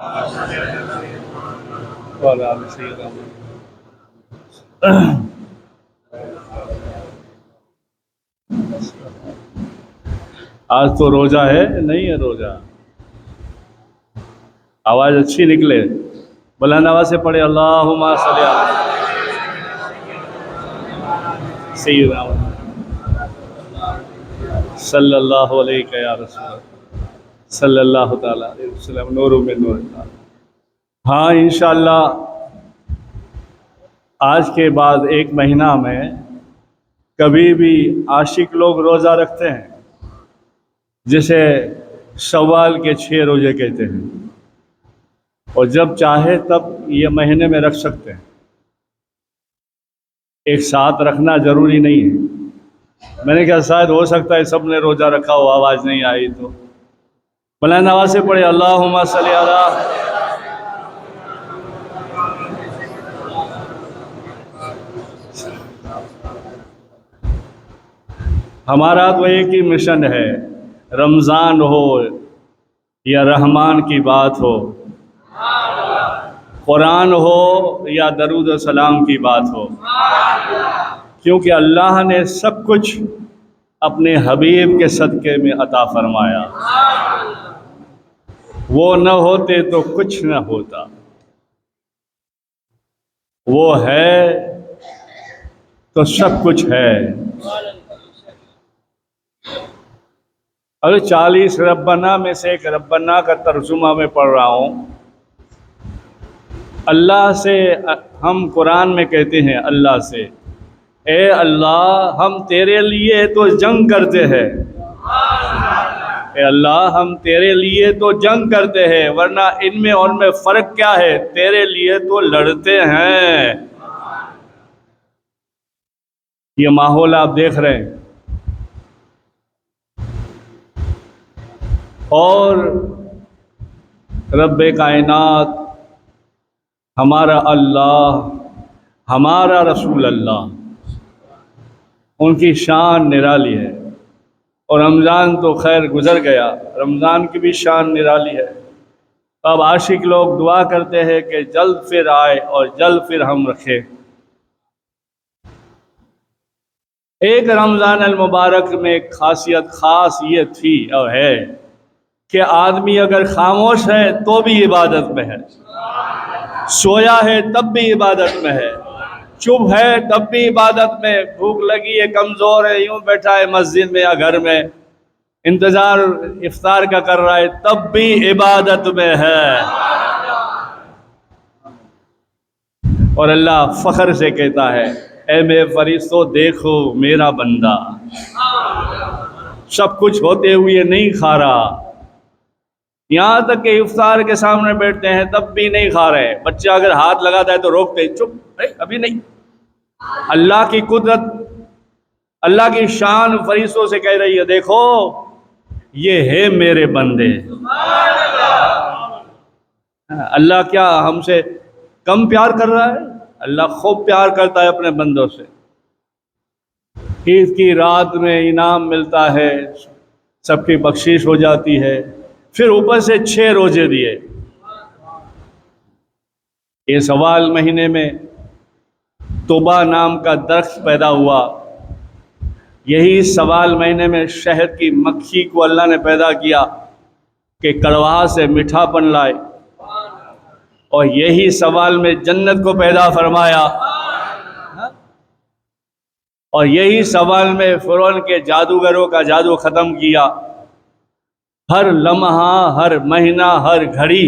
आज तो रोजा है, नहीं है रोजा? आवाज अच्छी निकले, बुलंद आवाज से पढ़े अल्लाहुम्मा सल्ली अला सय्यिदना सल्लल्लाहु अलैहि या रसूल सल्लल्लाहु तआला अलैहि वसल्लम नूर में नूर। हाँ, इंशाअल्लाह आज के बाद एक महीना में कभी भी आशिक लोग रोज़ा रखते हैं, जिसे शव्वाल के 6 रोज़े कहते हैं, और जब चाहे तब ये महीने में रख सकते हैं। एक साथ रखना ज़रूरी नहीं है। मैंने कहा शायद हो सकता है सब ने रोज़ा रखा हो, आवाज़ नहीं आई तो बुलंद आवाज़ से पढ़े अल्लाहुम्मा सल्ली अला। हमारा तो एक ही मिशन है, रमज़ान हो या रहमान की बात हो, कुरान हो या दरूद व सलाम की बात हो, क्योंकि अल्लाह ने सब कुछ अपने हबीब के सदक़े में अता फरमाया। वो न होते तो कुछ न होता, वो है तो सब कुछ है। अगर 40 रब्बना में से एक रब्बना का तर्जुमा मैं पढ़ रहा हूँ। अल्लाह से हम कुरान में कहते हैं, अल्लाह से, ए अल्लाह हम तेरे लिए तो जंग करते हैं, ए अल्लाह हम तेरे लिए तो जंग करते हैं, वरना इनमें और में फ़र्क क्या है, तेरे लिए तो लड़ते हैं। ये माहौल आप देख रहे हैं। और रब्बे कायनात हमारा अल्लाह, हमारा रसूल अल्लाह, उनकी शान निराली है। और रमज़ान तो खैर गुज़र गया, रमज़ान की भी शान निराली है। अब आशिक लोग दुआ करते हैं कि जल्द फिर आए और जल्द फिर हम रखें। एक रमज़ान अल मुबारक में खासियत ख़ास ये थी और है कि आदमी अगर खामोश है तो भी इबादत में है, सोया है तब भी इबादत में है, चुप है तब भी इबादत में, भूख लगी है, कमज़ोर है, यूं बैठा है मस्जिद में या घर में, इंतज़ार इफ्तार का कर रहा है, तब भी इबादत में है। और अल्लाह फ़ख्र से कहता है, ए मेरे फरिश्तों देखो मेरा बंदा सब कुछ होते हुए नहीं खा रहा। यहाँ तक कि इफ्तार के सामने बैठते हैं तब भी नहीं खा रहे। बच्चा अगर हाथ लगाता है तो रोकते, चुप, अभी नहीं। अल्लाह की कुदरत, अल्लाह की शान फरिश्तों से कह रही है, देखो ये है मेरे बंदे। अल्लाह क्या हमसे कम प्यार कर रहा है? अल्लाह खूब प्यार करता है अपने बंदों से। ईद की रात में इनाम मिलता है, सबकी बख्शिश हो जाती है, फिर ऊपर से 6 रोजे दिए। ये सवाल महीने में तोबा नाम का दरख्त पैदा हुआ। यही सवाल महीने में शहद की मक्खी को अल्लाह ने पैदा किया कि कड़वा से मीठापन लाए, और यही सवाल में जन्नत को पैदा फरमाया, और यही सवाल में फ़िरौन के जादूगरों का जादू ख़त्म किया। हर लम्हा, हर महीना, हर घड़ी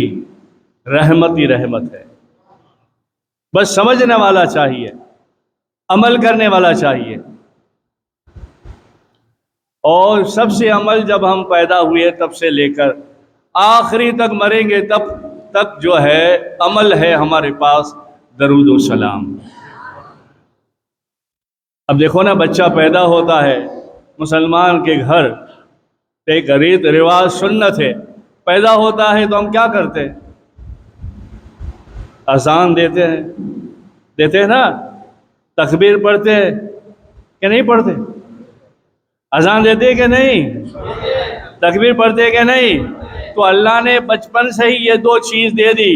रहमत ही रहमत है। बस समझने वाला चाहिए, अमल करने वाला चाहिए। और सबसे अमल जब हम पैदा हुए तब से लेकर आखिरी तक मरेंगे तब तक जो है अमल है हमारे पास दरूद व सलाम। अब देखो ना, बच्चा पैदा होता है मुसलमान के घर, एक रीत रिवाज सुन्नत है, पैदा होता है तो हम क्या करते हैं? अज़ान देते हैं ना, तकबीर पढ़ते हैं कि नहीं पढ़ते? अज़ान देते हैं कि नहीं? तकबीर पढ़ते हैं कि नहीं? तो अल्लाह ने बचपन से ही ये दो चीज़ दे दी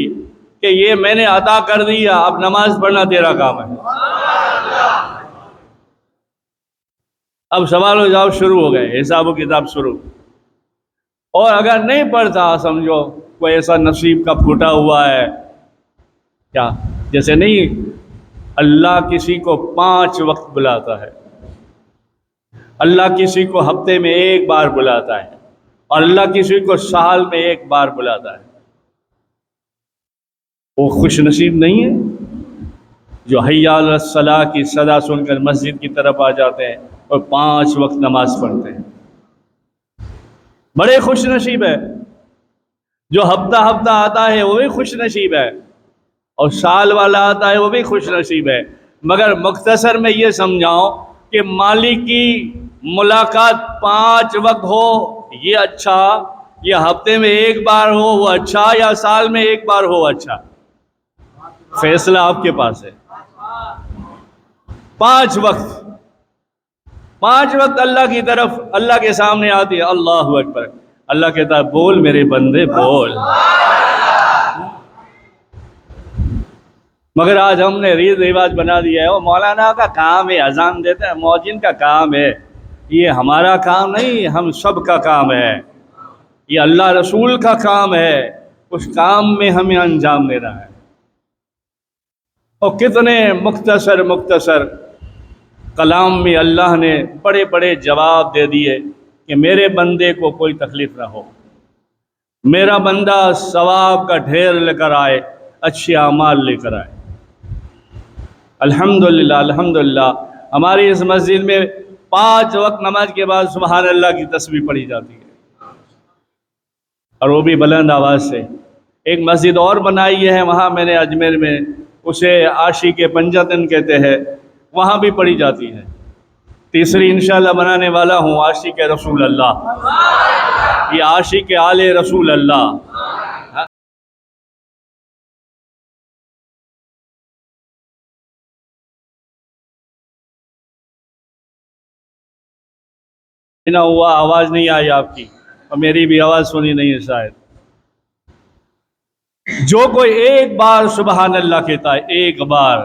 कि ये मैंने अता कर दिया, अब नमाज पढ़ना तेरा काम है। अब सवाल व जवाब शुरू हो गए, हिसाब किताब शुरू। और अगर नहीं पढ़ता, समझो कोई ऐसा नसीब का फूटा हुआ है क्या, जैसे नहीं अल्लाह किसी को 5 वक्त बुलाता है, अल्लाह किसी को हफ्ते में 1 बार बुलाता है, और अल्लाह किसी को साल में 1 बार बुलाता है। वो खुश नसीब नहीं है जो हय्या अलस सलाह की सदा सुनकर मस्जिद की तरफ आ जाते हैं और 5 वक्त नमाज पढ़ते हैं। बड़े खुश नसीब है। जो हफ्ता हफ्ता आता है वो भी खुश नसीब है, और साल वाला आता है वो भी खुश नसीब है। मगर मुख्तसर में ये समझाओ कि मालिक की मुलाकात 5 वक्त हो ये अच्छा, या हफ्ते में 1 बार हो वो अच्छा, या साल में 1 बार हो अच्छा? फैसला आपके पास है। 5 वक्त, 5 वक्त अल्लाह की तरफ, अल्लाह के सामने आती है, अल्लाहु अकबर। अल्लाह कहता है बोल मेरे बंदे बोल। मगर आज हमने रीत रिवाज बना दिया है, वो मौलाना का काम है, अजान देता है, मौजिन का काम है। ये हमारा काम नहीं, हम सब का काम है। ये अल्लाह रसूल का काम है, उस काम में हमें अंजाम देना है। और कितने मुख्तसर मुख्तसर कलाम में अल्लाह ने बड़े बड़े जवाब दे दिए कि मेरे बंदे को कोई तकलीफ़ ना हो, मेरा बंदा सवाब का ढेर लेकर आए, अच्छे अमाल लेकर आए। अल्हम्दुलिल्लाह अल्हम्दुलिल्लाह, हमारी इस मस्जिद में 5 वक्त नमाज के बाद सुबहान अल्लाह की तस्बीह पढ़ी जाती है, और वो भी बुलंद आवाज़ से। एक मस्जिद और बनाई है वहाँ मैंने अजमेर में, उसे आशिक पंजतन कहते हैं, वहाँ भी पढ़ी जाती है। तीसरी इंशाल्लाह बनाने वाला हूँ, आशिक रसूल अल्लाह, ये आशिक आले रसूल अल्लाह। ना हुआ, आवाज़ नहीं आई आपकी, और मेरी भी आवाज़ सुनी नहीं है शायद। जो कोई 1 बार सुबहान अल्लाह कहता है, 1 बार,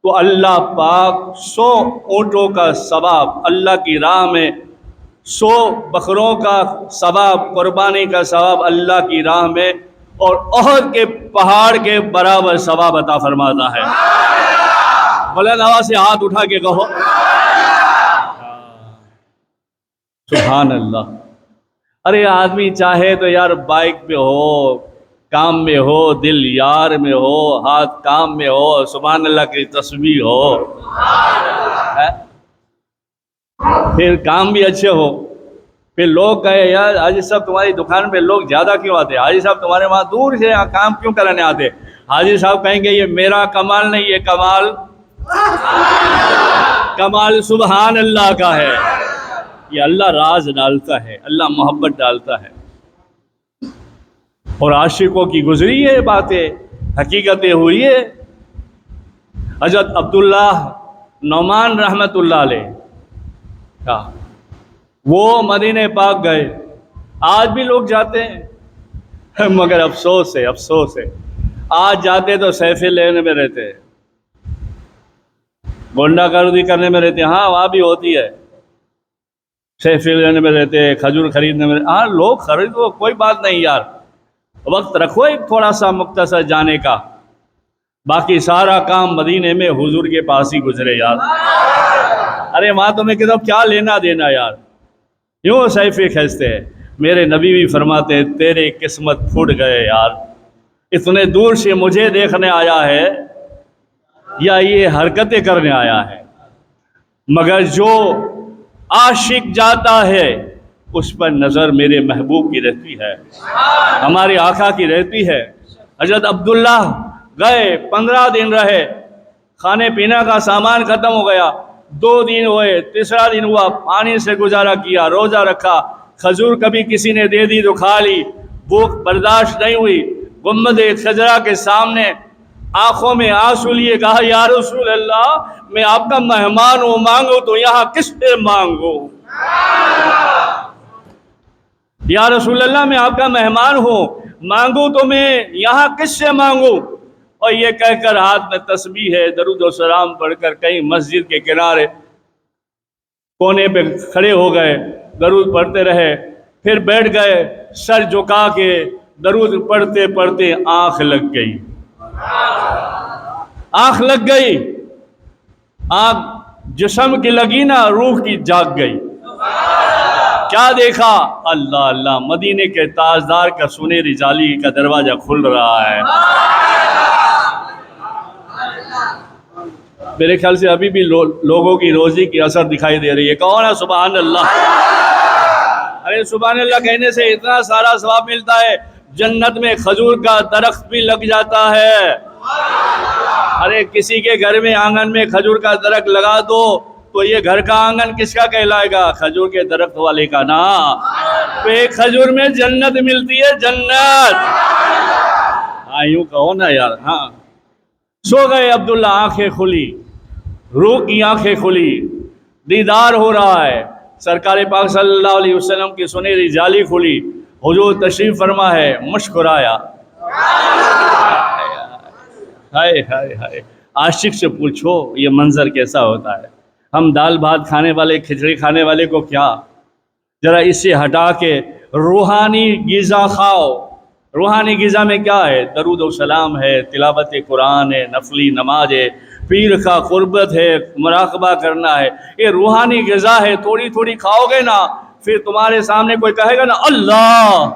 तो अल्लाह पाक 100 ऊँटों का सवाब अल्लाह की राह में, 100 बकरों का सवाब, कुर्बानी का सवाब अल्लाह की राह में, और ओहद के पहाड़ के बराबर सवाब अता फरमाता है। बुलंद आवाज़ से हाथ उठा के कहो सुभान अल्लाह। अरे आदमी चाहे तो यार बाइक पे हो, काम में हो, दिल यार में हो, हाथ काम में हो, सुभान अल्लाह की तस्बीह हो, है? फिर काम भी अच्छे हो। फिर लोग कहे यार हाजी साहब तुम्हारी दुकान पे लोग ज़्यादा क्यों आते, हाजी साहब तुम्हारे वहाँ दूर से यहाँ काम क्यों कराने आते? हाजी साहब कहेंगे ये मेरा कमाल नहीं, ये कमाल कमाल सुभान अल्लाह का है। ये अल्लाह राज डालता है, अल्लाह मोहब्बत डालता है। और आशिकों की गुजरी है बातें, हकीकतें हुई है। हजरत अब्दुल्लाह नौमान रहमतुल्लाह अलैह का, वो मदीने पाक गए, आज भी लोग जाते हैं, मगर अफसोस है, अफसोस है, आज जाते तो सैफे लेने में रहते, गुंडागर्दी करने में रहते। हाँ वहाँ भी होती है, सैफे लेने में रहते, खजूर खरीदने में। हाँ लोग खरीदो, कोई बात नहीं यार, वक्त रखो एक थोड़ा सा मुख्तसर जाने का, बाकी सारा काम मदीने में हुजूर के पास ही गुजरे यार। अरे वहाँ तुम्हें किधर क्या लेना देना यार, यूँ सैफे खींचते हैं। मेरे नबी भी फरमाते हैं तेरे किस्मत फूट गए यार, इतने दूर से मुझे देखने आया है या ये हरकतें करने आया है। मगर जो आशिक जाता है उस पर नज़र मेरे महबूब की रहती है, हमारे आका की रहती है। हजरत अब्दुल्लाह गए, 15 दिन रहे, खाने पीने का सामान ख़त्म हो गया, 2 दिन हुए, तीसरा दिन हुआ, पानी से गुजारा किया, रोज़ा रखा, खजूर कभी किसी ने दे दी तो खा ली, भूख बर्दाश्त नहीं हुई, गुम्बद खजरा के सामने आंखों में आंसू लिए कहा या रसूल अल्लाह मैं आपका मेहमान हूँ, मांगो तो यहाँ किससे मांगो। या रसूल अल्लाह मैं आपका मेहमान हूँ, मांगू तो मैं यहाँ किससे मांगू? और ये कहकर हाथ में तस्बीह है, दरूद और सलाम पढ़कर कहीं मस्जिद के किनारे कोने पे खड़े हो गए, दरूद पढ़ते रहे, फिर बैठ गए, सर झुका के दरूद पढ़ते पढ़ते आंख लग गई, आंख लग गई, आंख जिस्म की लगी ना, रूह की जाग गई। क्या देखा? अल्लाह अल्लाह, मदीने के ताजदार का सुनहरी जाली का दरवाजा खुल रहा है। मेरे ख्याल से अभी भी लोगों की रोजी की असर दिखाई दे रही है। कौन है? सुभान अल्लाह। अरे सुभान अल्लाह कहने से इतना सारा सवाब मिलता है, जन्नत में खजूर का दरख्त भी लग जाता है। अरे किसी के घर में आंगन में खजूर का दरख्त लगा दो तो ये घर का आंगन किसका कहलाएगा? खजूर के दरख्त वाले का ना। तो एक खजूर में जन्नत मिलती है, जन्नत। हाँ यूं कहो ना यार। हाँ, सो गए अब्दुल्ला, आंखें खुली, रूह की आंखें खुली, दीदार हो रहा है, सरकार पाक सल्लल्लाहु अलैहि वसल्लम की सुनहरी जाली खुली, हुजूर तशरीफ फरमा है, मुस्कुराया। हाय हाय हाय, आशिक से पूछो ये मंजर कैसा होता है। हम दाल भात खाने वाले, खिचड़ी खाने वाले को क्या, जरा इसे हटा के रूहानी गिज़ा खाओ। रूहानी गिज़ा में क्या है? दरूद व सलाम है, तिलावत कुरान है, नफली नमाज है, पीर का कुर्बत है, मुराकबा करना है। ये रूहानी गिज़ा है। थोड़ी थोड़ी खाओगे ना, फिर तुम्हारे सामने कोई कहेगा ना अल्लाह,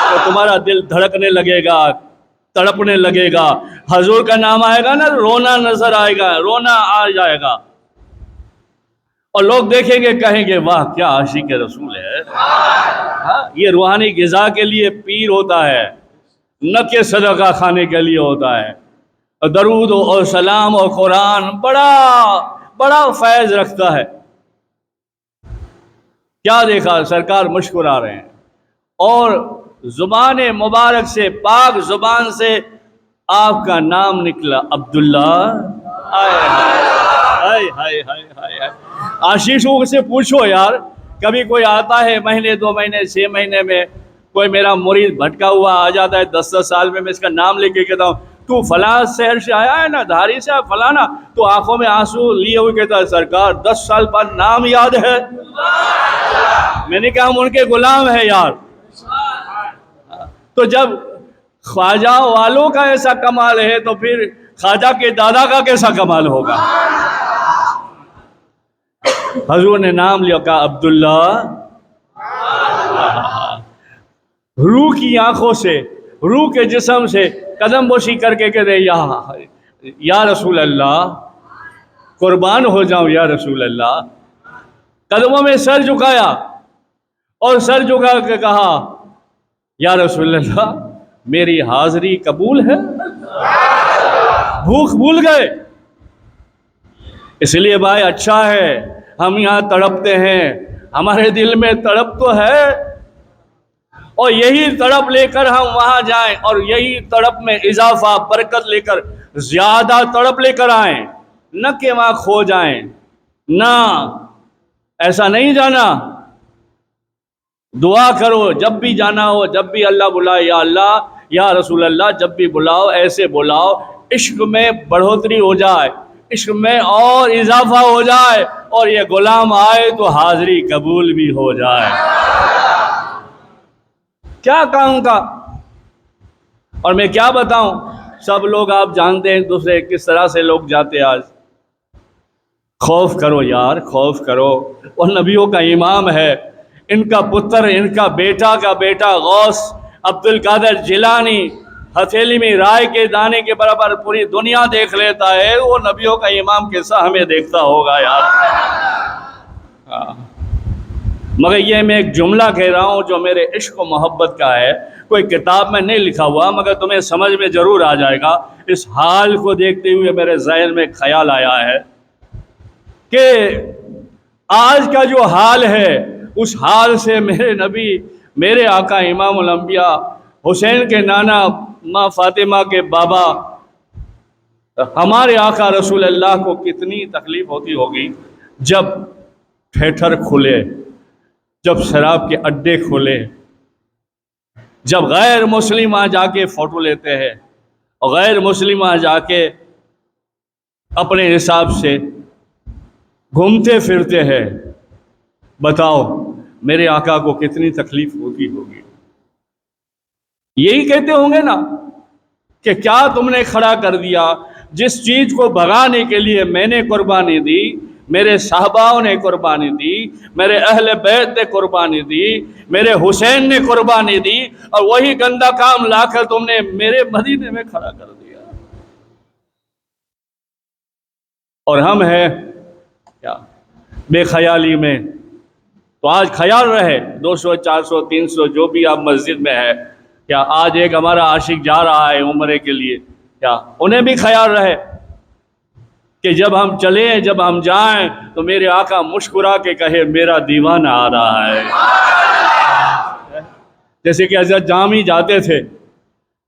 तो तुम्हारा दिल धड़कने लगेगा, तड़पने लगेगा। हजूर का नाम आएगा ना, रोना नजर आएगा, रोना आ जाएगा, और लोग देखेंगे, कहेंगे वाह क्या आशिक रसूल है। हाँ, ये रूहानी गिज़ा के लिए पीर होता है, न कि सदका खाने के लिए होता है। दरूद और सलाम और कुरान बड़ा बड़ा फैज़ रखता है। क्या देखा? सरकार मुस्कुरा रहे हैं, और जुबान मुबारक से, पाक जुबान से आपका नाम निकला, अब्दुल्ला। हाय हाय हाय हाय हाय। आशीषों से पूछो यार, कभी कोई आता है महीने, 2 महीने, 6 महीने में कोई मेरा मुरीद भटका हुआ आ जाता है, 10-10 साल में मैं इसका नाम लेके कहता हूँ तू फला शहर से आया है ना, धारी से फलाना, तो आंखों में आंसू लिए हुए कहता है सरकार 10 साल बाद नाम याद है। मैंने कहा हम उनके गुलाम है यार। तो जब ख्वाजा वालों का ऐसा कमाल है तो फिर ख्वाजा के दादा का कैसा कमाल होगा। हजूर ने नाम लिया, कहा अब्दुल्ला। रूह की आंखों से, रूह के जिस्म से कदम बोशी करके कह रहे या रसूल अल्लाह, कुर्बान हो जाऊं या रसूल अल्लाह। कदमों में सर झुकाया और सर झुका के कहा या रसूल अल्लाह, मेरी हाजिरी कबूल है। भूख भूल गए। इसलिए भाई अच्छा है हम यहाँ तड़पते हैं, हमारे दिल में तड़प तो है, और यही तड़प लेकर हम वहां जाएं, और यही तड़प में इजाफा बरकत लेकर ज्यादा तड़प लेकर आए, न कि वहां खो जाएं। ना, ऐसा नहीं जाना। दुआ करो जब भी जाना हो, जब भी अल्लाह बुलाए, या अल्लाह या रसूल अल्लाह, जब भी बुलाओ ऐसे बुलाओ इश्क में बढ़ोतरी हो जाए, इश्क में और इजाफा हो जाए, और ये गुलाम आए तो हाजिरी कबूल भी हो जाए। क्या काम का। और मैं क्या बताऊं, सब लोग आप जानते हैं दूसरे किस तरह से लोग जाते। आज खौफ करो यार, खौफ करो। और नबियों का इमाम है, इनका पुत्र, इनका बेटा का बेटा गौस अब्दुल कादिर जिलानी हथेली में राय के दाने के बराबर पूरी दुनिया देख लेता है, वो नबियों का इमाम कैसा हमें देखता होगा यार। मगर ये मैं एक जुमला कह रहा हूँ जो मेरे इश्क और मोहब्बत का है, कोई किताब में नहीं लिखा हुआ, मगर तुम्हें समझ में ज़रूर आ जाएगा। इस हाल को देखते हुए मेरे ज़हन में ख्याल आया है कि आज का जो हाल है, उस हाल से मेरे नबी, मेरे आका इमामुल अंबिया हुसैन के नाना माँ फातिमा के बाबा हमारे आका रसूल अल्लाह को कितनी तकलीफ़ होती होगी जब थिएटर खुले, जब शराब के अड्डे खोले, जब गैर मुस्लिम वहाँ जाके फ़ोटो लेते हैं और गैर मुस्लिम वहाँ जाके अपने हिसाब से घूमते फिरते हैं, बताओ मेरे आका को कितनी तकलीफ होती होगी। यही कहते होंगे ना कि क्या तुमने खड़ा कर दिया, जिस चीज़ को भगाने के लिए मैंने कुर्बानी दी, मेरे साहबाओं ने कुर्बानी दी, मेरे अहले बैत ने कुर्बानी दी, मेरे हुसैन ने कुर्बानी दी, और वही गंदा काम लाकर तुमने मेरे मदीने में खड़ा कर दिया। और हम हैं क्या बेख्याली में। तो आज ख्याल रहे 200 400 300 जो भी आप मस्जिद में है, क्या आज एक हमारा आशिक जा रहा है उम्रे के लिए, क्या उन्हें भी ख्याल रहे कि जब हम चलें, जब हम जाएं तो मेरे आका मुस्कुरा के कहे मेरा दीवाना आ रहा है। जैसे कि हजरत जामी जाते थे,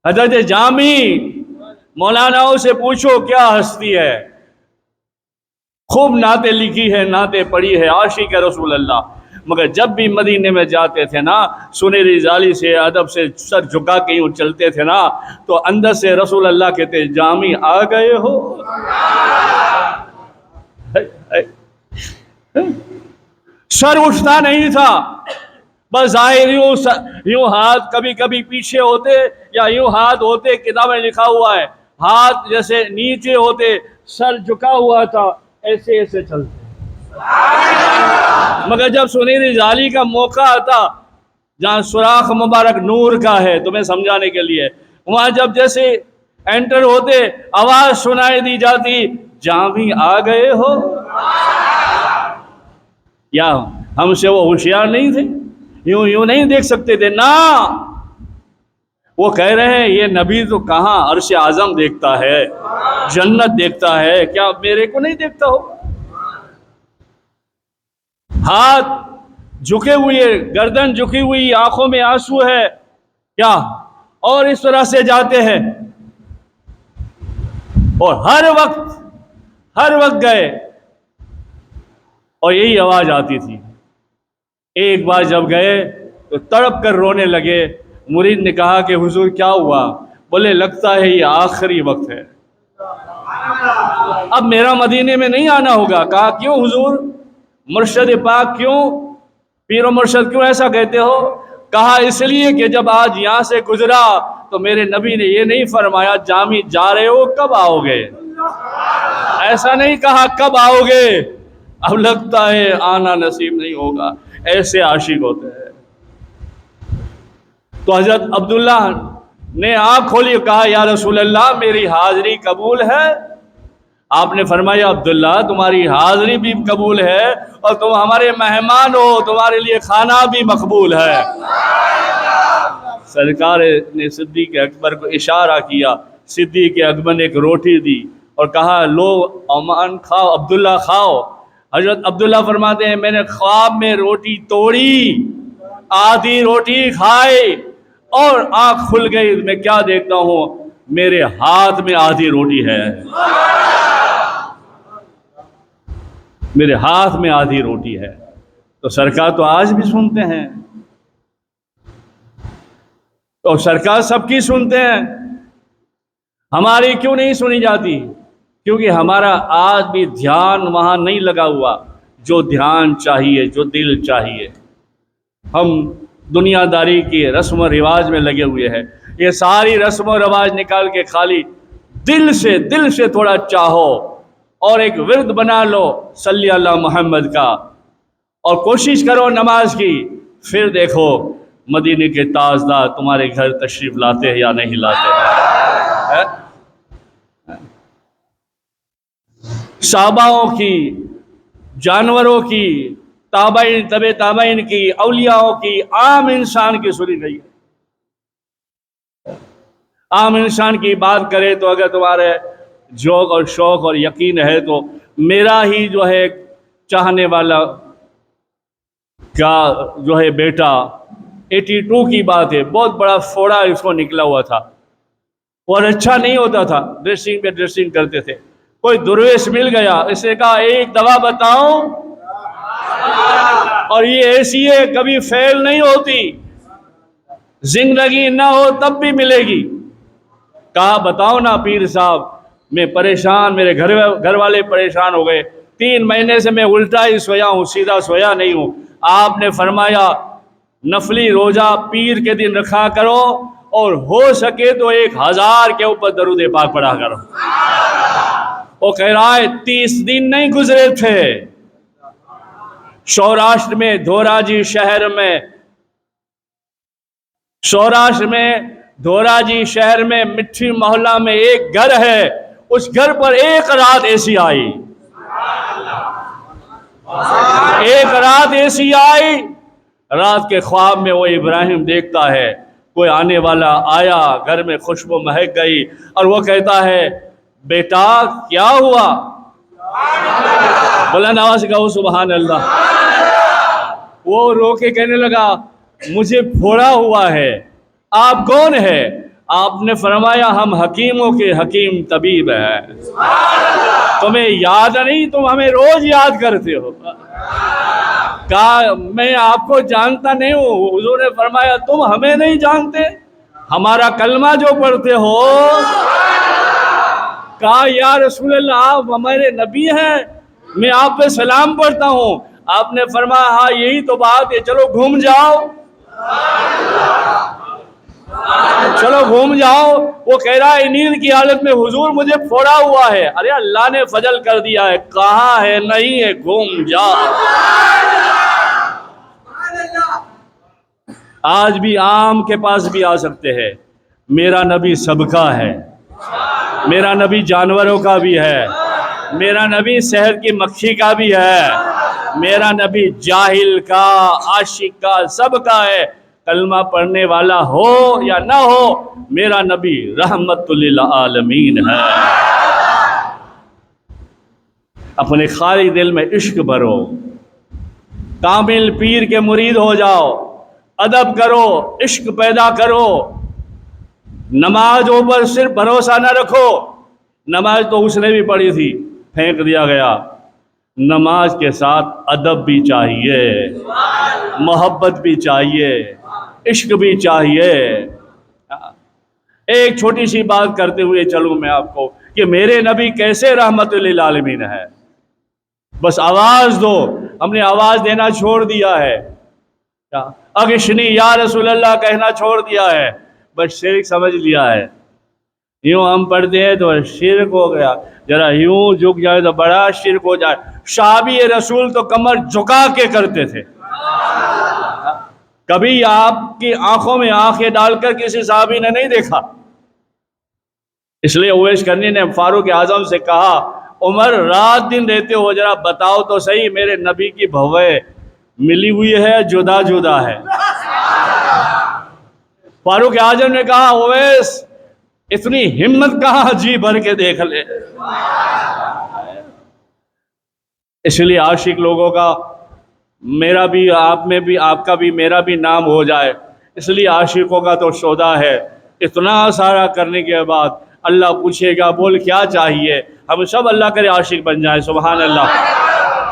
हजरत जामी मौलानाओं से पूछो क्या हस्ती है, खूब नाते लिखी है, नाते पढ़ी है, आशिक है रसूल अल्लाह, मगर जब भी मदीने में जाते थे ना, सुनहरी जाली से अदब से सर झुका के यूँ चलते थे ना, तो अंदर से रसूल अल्लाह कहते जामी आ गए हो। सर उठता नहीं था, बस जाहिर यूं हाथ कभी कभी पीछे होते या यूं हाथ होते, किताब में लिखा हुआ है हाथ जैसे नीचे होते, सर झुका हुआ था, ऐसे ऐसे चलते। मगर जब सुनहरी जाली का मौका आता, जहाँ सुराख मुबारक नूर का है, तुम्हें समझाने के लिए, वहां जब जैसे एंटर होते आवाज सुनाई दी जाती, जामी आ गए हो। या हमसे वो होशियार नहीं थे, यूं यूं नहीं देख सकते थे ना। वो कह रहे हैं ये नबी तो कहाँ अर्श आजम देखता है, जन्नत देखता है, क्या मेरे को नहीं देखता हो। हाथ झुके हुए, गर्दन झुकी हुई, आंखों में आंसू है क्या, और इस तरह से जाते हैं। और हर वक्त गए और यही आवाज आती थी। एक बार जब गए तो तड़प कर रोने लगे। मुरीद ने कहा कि हुजूर क्या हुआ? बोले लगता है ये आखिरी वक्त है, अब मेरा मदीने में नहीं आना होगा। कहा क्यों हुजूर? मुर्शद पाक क्यों, पीरो मुर्शद क्यों ऐसा कहते हो? कहा इसलिए कि जब आज यहाँ से गुजरा तो मेरे नबी ने ये नहीं फरमाया जामी जा रहे हो कब आओगे, ऐसा नहीं कहा कब आओगे, अब लगता है आना नसीब नहीं होगा। ऐसे आशिक होते हैं। तो हजरत अब्दुल्ला ने आँख खोली, कहा या रसूल अल्लाह मेरी हाजिरी कबूल है। आपने फरमाया अब्दुल्ला तुम्हारी हाजिरी भी कबूल है और तुम हमारे मेहमान हो, तुम्हारे लिए खाना भी मकबूल है। सरकार ने सिद्दीक़ अकबर को इशारा किया, सिद्दीक़ अकबर ने एक रोटी दी और कहा लो अमान खाओ, अब्दुल्ला खाओ। हजरत अब्दुल्ला फरमाते हैं मैंने ख्वाब में रोटी तोड़ी, आधी रोटी खाई और आंख खुल गई, मैं क्या देखता हूं मेरे हाथ में आधी रोटी है, मेरे हाथ में आधी रोटी है। तो सरकार तो आज भी सुनते हैं, तो सरकार सबकी सुनते हैं, हमारी क्यों नहीं सुनी जाती? क्योंकि हमारा आज भी ध्यान वहां नहीं लगा हुआ जो ध्यान चाहिए, जो दिल चाहिए। हम दुनियादारी के रस्म रिवाज में लगे हुए हैं। ये सारी रस्म रिवाज निकाल के खाली दिल से थोड़ा चाहो और एक विर्द बना लो सल्ली अला मोहम्मद का और कोशिश करो नमाज की, फिर देखो मदीने के ताजदार तुम्हारे घर तशरीफ लाते हैं या नहीं लाते हैं। साहबाओं की, जानवरों की, ताबाइन तबे ताबाइन की, औलियाओं की, आम इंसान की सुनी गई है। आम इंसान की बात करें तो अगर तुम्हारे जोक और शौक और यकीन है तो मेरा ही जो है चाहने वाला का जो है बेटा 82 की बात है, बहुत बड़ा फोड़ा इसको निकला हुआ था और अच्छा नहीं होता था, ड्रेसिंग पे ड्रेसिंग करते थे। कोई दुर्वेश मिल गया, इसने कहा एक दवा बताओ, और ये ऐसी है कभी फेल नहीं होती, जिंदगी ना हो तब भी मिलेगी। कहा बताओ ना पीर साहब, मैं परेशान, मेरे घर वाले परेशान हो गए, 3 महीने से मैं उल्टा ही सोया हूँ, सीधा सोया नहीं हूँ। आपने फरमाया नफली रोजा पीर के दिन रखा करो और हो सके तो 1000 के ऊपर दरूद पाक पढ़ा करो। वो कह रहा है 30 दिन नहीं गुजरे थे, सौराष्ट्र में धोराजी शहर में, सौराष्ट्र में धोराजी शहर में मिट्टी मोहल्ला में एक घर है, उस घर पर एक रात ऐसी आई, एक रात ऐसी आई, रात के ख्वाब में वो इब्राहिम देखता है कोई आने वाला आया, घर में खुशबू महक गई, और वो कहता है बेटा क्या हुआ, बुलंद आवाज से कहो सुभान अल्लाह। वो रो के कहने लगा मुझे फोड़ा हुआ है, आप कौन है? आपने फरमाया हम हकीमों के हकीम तबीब हैं, तुम्हें याद नहीं, तुम हमें रोज याद करते हो। कहा मैं आपको जानता नहीं हूँ। हुजूर ने फरमाया तुम हमें नहीं जानते, हमारा कलमा जो पढ़ते हो। कहा या रसूल अल्लाह आप हमारे नबी हैं, मैं आप पे सलाम पढ़ता हूँ। आपने फरमाया हाँ यही तो बात है, चलो घूम जाओ, चलो घूम जाओ। वो कह रहा है नींद की हालत में हुजूर मुझे फोड़ा हुआ है। अरे अल्लाह ने फजल कर दिया है, कहाँ है नहीं है, घूम जाओ। आज भी आम के पास भी आ सकते हैं, मेरा नबी सबका है, मेरा नबी जानवरों का भी है, मेरा नबी शहर की मक्खी का भी है, मेरा नबी जाहिल का, आशिक का, सबका है। कलमा पढ़ने वाला हो या ना हो, मेरा नबी रहमतुल लिल आलमीन है। अपने खाली दिल में इश्क भरो, कामिल पीर के मुरीद हो जाओ, अदब करो, इश्क पैदा करो। नमाजों पर सिर्फ भरोसा न रखो, नमाज तो उसने भी पढ़ी थी, फेंक दिया गया। नमाज के साथ अदब भी चाहिए, मोहब्बत भी चाहिए, इश्क भी चाहिए। एक छोटी सी बात करते हुए चलूं मैं आपको कि मेरे नबी कैसे रहमतुल लिल आलमीन है। बस आवाज दो, हमने आवाज देना छोड़ दिया है, अगशनी या रसूल अल्लाह कहना छोड़ दिया है, बस शिर्क समझ लिया है। यूं हम पढ़ते हैं तो शिर्क हो गया, जरा यूं झुक जाए तो बड़ा शिर्क हो जाए। शाबी रसूल तो कमर झुका के करते थे, कभी आपकी आंखों में आंखें डालकर किसी साहबी ने नहीं देखा। इसलिए उवैस करनी ने फारूक आजम से कहा उमर रात दिन रहते हो, जरा बताओ तो सही मेरे नबी की भवें मिली हुई है जुदा जुदा है। फारूक आजम ने कहा उवैस इतनी हिम्मत कहाँ, जी भर के देख ले। इसलिए आशिक लोगों का, मेरा भी, आप में भी, आपका भी, मेरा भी नाम हो जाए, इसलिए आशिकों का तो सौदा है। इतना सारा करने के बाद अल्लाह पूछेगा बोल क्या चाहिए, हम सब अल्लाह करे आशिक बन जाए, सुभान अल्लाह।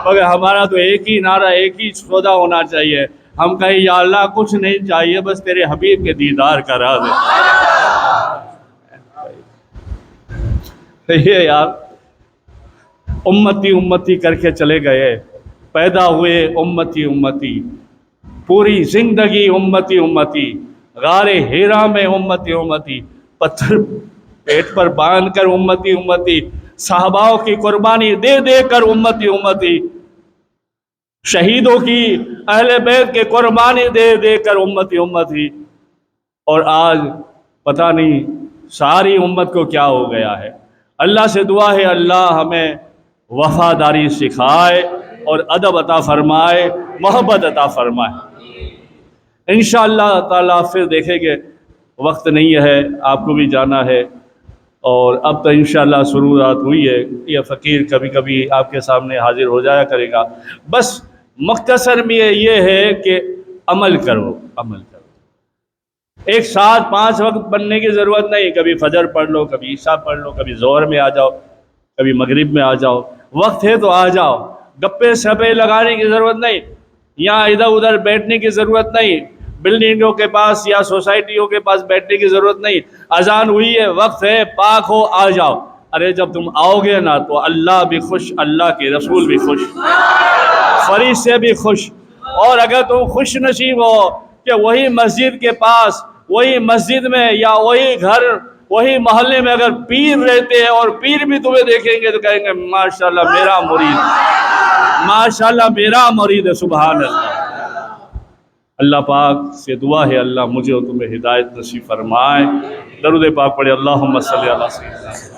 मगर हमारा तो एक ही नारा, एक ही सौदा होना चाहिए, हम कहें या अल्लाह कुछ नहीं चाहिए, बस तेरे हबीब के दीदार करा दे। ये यार उम्मती उम्मती करके चले गए, पैदा हुए उम्मती उम्मती, पूरी जिंदगी उम्मती उम्मती, गारे हिरा में उम्मती उम्मती, पत्थर पेट पर बांध कर उम्मती उम्मती, साहबाओं की कुर्बानी दे दे कर उम्मती उम्मती, शहीदों की, अहले बैत के कुर्बानी दे दे कर उम्मती उम्मती। और आज पता नहीं सारी उम्मत को क्या हो गया है। अल्लाह से दुआ है अल्लाह हमें वफादारी सिखाए और अदब अता फरमाए, मोहब्बत अता फरमाए। इंशाअल्लाह ताला फिर देखेंगे, वक्त नहीं है, आपको भी जाना है। और अब तो इंशाअल्लाह शुरुआत हुई है, यह फ़कीर कभी कभी आपके सामने हाजिर हो जाया करेगा। बस मुख्तसर में ये है कि अमल करो, अमल करो। एक साथ 5 वक्त बनने की ज़रूरत नहीं, कभी फजर पढ़ लो, कभी ईशा पढ़ लो, कभी ज़ोहर में आ जाओ, कभी मगरिब में आ जाओ, वक्त है तो आ जाओ। गप्पे सप्पे लगाने की ज़रूरत नहीं, यहाँ इधर उधर बैठने की ज़रूरत नहीं, बिल्डिंगों के पास या सोसाइटियों के पास बैठने की ज़रूरत नहीं। अजान हुई है, वक्त है, पाक हो, आ जाओ। अरे जब तुम आओगे ना तो अल्लाह भी खुश, अल्लाह के रसूल भी खुश, फरिश्ते भी खुश। और अगर तुम खुश नसीब हो कि वही मस्जिद के पास, वही मस्जिद में या वही घर, वही मोहल्ले में अगर पीर रहते हैं और पीर भी तुम्हें देखेंगे तो कहेंगे माशाल्लाह मेरा मुरीद, माशाल्लाह मेरा मुरीद है। सुभान अल्लाह। अल्लाह पाक से दुआ है अल्लाह मुझे और तुम्हें हिदायत नसीब फरमाए। दरूद पाक पढ़े, अल्लाहुम्मा सल्ली अला सय्यिदिना।